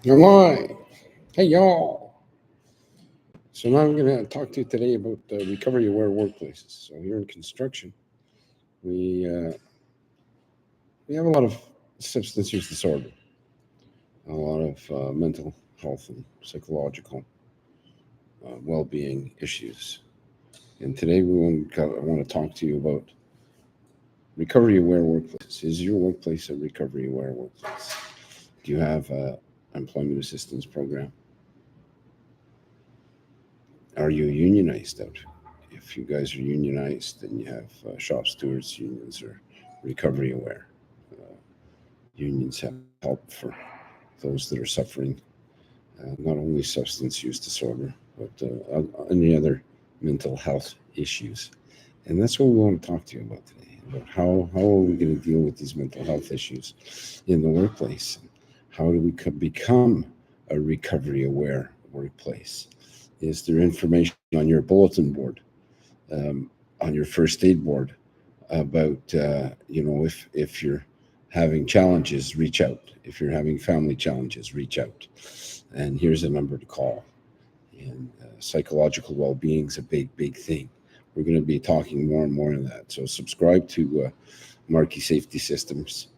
You're Hey, y'all. So now I'm going to talk to you today about recovery aware workplaces. So here in construction, we we have a lot of substance use disorder, a lot of mental health and psychological well-being issues. And today I want to talk to you about recovery aware workplaces. Is your workplace a recovery aware workplace? Do you have an employment assistance program? Are you unionized out? If you guys are unionized, then you have shop stewards unions are recovery aware. Uh, Unions have help for those that are suffering not only substance use disorder, but any other mental health issues. And that's what we want to talk to you about today. About how are we going to deal with these mental health issues in the workplace? How do we become a recovery aware workplace? Is there information on your bulletin board, on your first aid board about if you're having challenges, reach out. If you're having family challenges, reach out. And here's a number to call. And psychological well-being is a big thing. We're going to be talking more and more on that. So subscribe to Marquee Safety Systems,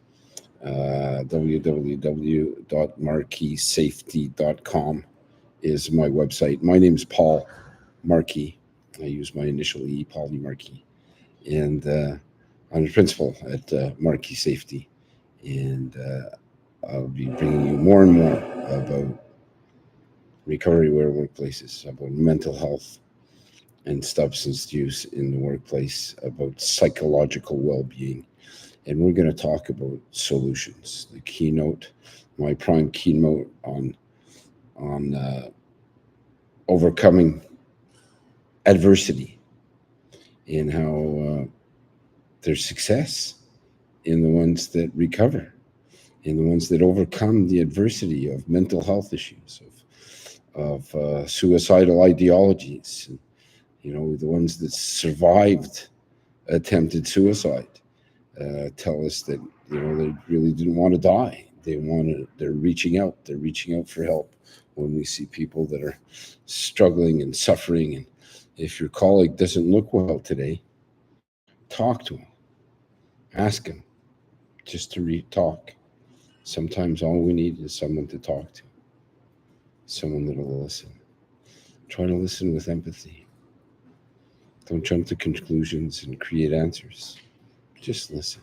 www.marqueesafety.com is my website. My name is Paul Marquee. I use my initial E, Paul E. Marquee. And I'm the principal at Marquee Safety. And I'll be bringing you more and more about recovery aware workplaces, about mental health and substance use in the workplace, about psychological well-being. And we're going to talk about solutions. The keynote, my prime keynote on overcoming adversity and how there's success in the ones that recover, in the ones that overcome the adversity of mental health issues, of suicidal ideologies, and, the ones that survived attempted suicide tell us that they really didn't want to die. They're reaching out. They're reaching out for help when we see people that are struggling and suffering. And if your colleague doesn't look well today, talk to him. Ask him just to talk. Sometimes all we need is someone to talk to, someone that'll listen. Try to listen with empathy. Don't jump to conclusions and create answers. Just listen.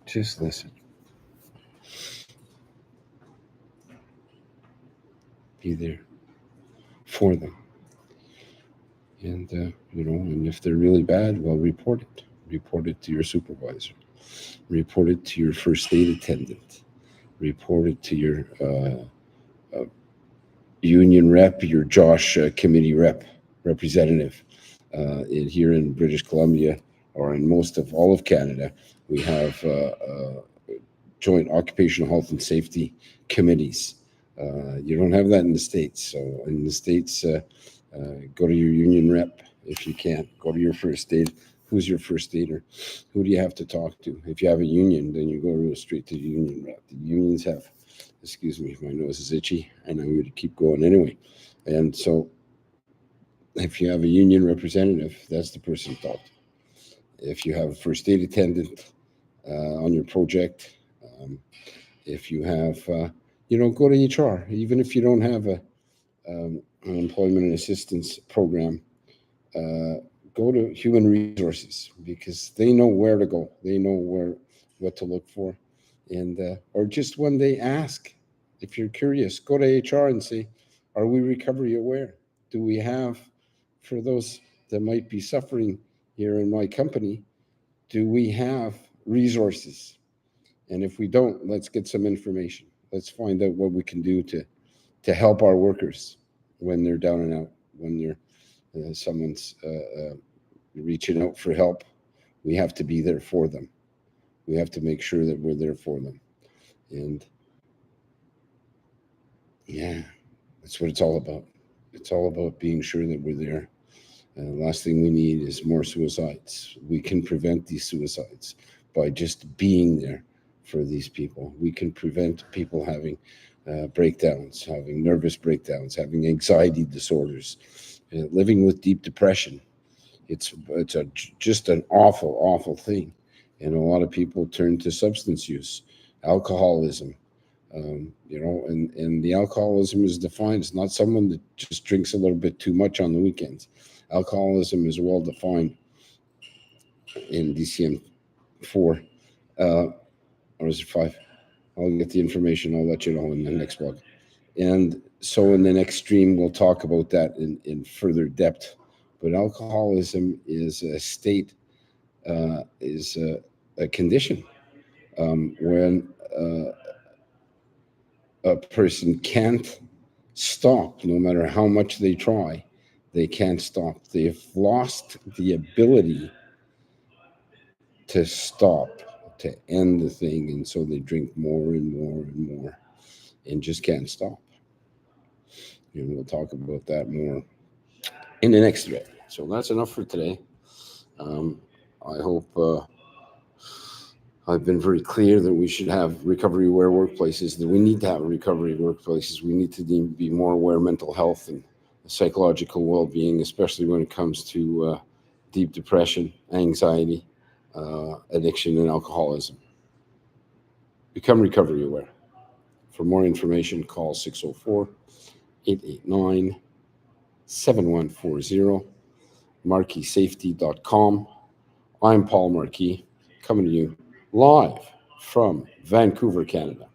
Just listen. Be there for them. And, and if they're really bad, well, report it. Report it to your supervisor. Report it to your first aid attendant. Report it to your union rep, your Josh committee representative. Here in British Columbia, or in most of all of Canada, we have joint occupational health and safety committees. You don't have that in the States. So in the States, go to your union rep if you can't. Go to your first aid. Who's your first aider? Who do you have to talk to? If you have a union, then you go straight to the union rep. The unions have, excuse me, my nose is itchy, and I'm going to keep going anyway. And so if you have a union representative, that's the person to talk to. If you have a first aid attendant on your project, if you have, go to HR. Even if you don't have an employment and assistance program, go to human resources, because they know where to go. They know what to look for. And or just one day ask. If you're curious, go to HR and say, are we recovery aware? Do we have, for those that might be suffering here in my company, do we have resources? And if we don't, let's get some information. Let's find out what we can do to help our workers when they're down and out, when they're someone's reaching out for help. We have to be there for them. We have to make sure that we're there for them. And yeah, that's what it's all about. It's all about being sure that we're there. And the last thing we need is more suicides. We can prevent these suicides by just being there for these people. We can prevent people having breakdowns, having nervous breakdowns, having anxiety disorders, living with deep depression. It's just an awful thing, and a lot of people turn to substance use, alcoholism. And the alcoholism is defined as not someone that just drinks a little bit too much on the weekends. Alcoholism is well defined in DCM-4, or is it 5? I'll get the information. I'll let you know in the next blog. And so in the next stream, we'll talk about that in further depth. But alcoholism is a state, is a condition when a person can't stop, no matter how much they try. They can't stop. They've lost the ability to stop, to end the thing, and so they drink more and more and more and just can't stop. And we'll talk about that more in the next thread. So that's enough for today. I hope I've been very clear that we should have recovery-aware workplaces, that we need to have recovery workplaces. We need to be more aware of mental health and psychological well-being, especially when it comes to deep depression, anxiety, addiction, and alcoholism. Become recovery-aware. For more information, call 604-889-7140, marquisafety.com. I'm Paul Marquis, coming to you live from Vancouver, Canada.